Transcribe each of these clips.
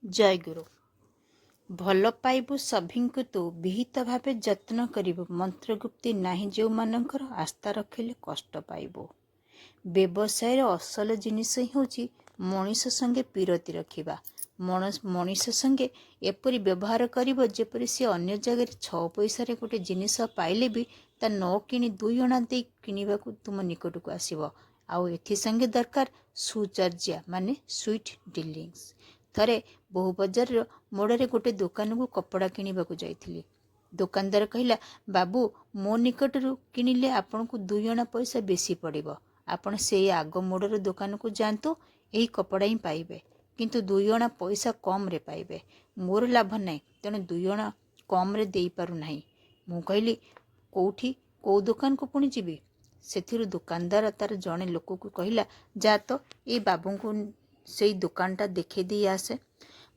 जय गुरु। भल पाइबु सभिंकु तू विहित भावे जत्न करिबु। मंत्रगुप्ति नाही जो मानकर आस्था रखिले कष्ट पाइबु। व्यवसाय असल जिनिस होची मनीष संगे पीरति रखिबा। मनीष संगे एपरि व्यवहार करिबो जेपरि से अन्य जगह 6 पैसा रे गोटे जिनिस पाइले भी ता न किनी 2 अणा दे किनिबाकू तुम निकटकू आसीबो। आउ एथि संगे दरकार सुचर्या माने स्वीट डिलिंग्स। थरे बहु बजार मोड़े गोटे दुकान को कपड़ा किनिबाकू जाइथिली। दुकानदार कहला, बाबू मो निकटरू किनिले आपन को 2 अणा पैसा बेसी पड़िबो। आपण से आग मोड़र दुकान को जांतु, यही कपड़ा ही पाइबे, किंतु 2 अणा पैसा कम रे पाइबे। मोर लाभ नहीं, तेणु 2 अणा कम रे देई पारु नहीं। मु कहली कोठी को दुकान को पुणी जीवी। सेथिरु दुकानदार तार जणे लोक को कहला, जा तो ए बाबू को सेई दुकानटा देखै दी आसे।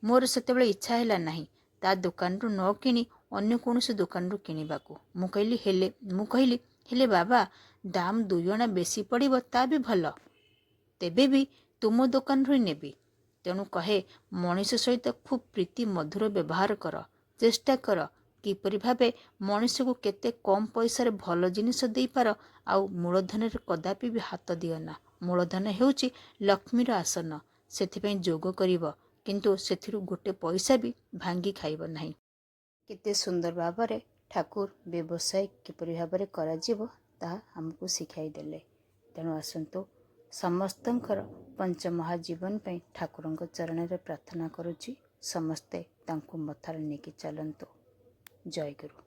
मोर सेतेबेले इच्छा हैला नहीं ता दुकान रु न किनी अन्य कोनोसी दुकान रु किनिबाकू। मु कहली हेले बाबा दाम 2 अणा बेसी पड़िबो ता भी भल, तेबे भी तुम दुकान रु नेबी। तेणु कहे मनीष सहित खूब प्रीति मधुर व्यवहार कर, चेष्टा कर किपरि भावे मनीष को केते कम पैसा रे भल जिनिस देई पार। आउ मूलधन रे कदापि भी हाथ दियो ना। मूलधन हेउची लक्ष्मीर आसन, सेथिपई जोग करिवो, किंतु सेथिरु गोटे पैसा भी भांगी खाइब नहीं। केते सुंदर भाव ठाकुर व्यवसाय किपरि भाव करा जीवो ताहा हमको सिखाई देले। तेणु आसंतु समस्तंकर पंचमहाजीवन पे ठाकुरंक चरण रे प्रार्थना करुची, समस्ते तांको मथार नेकी चलंतु। जय गुरु।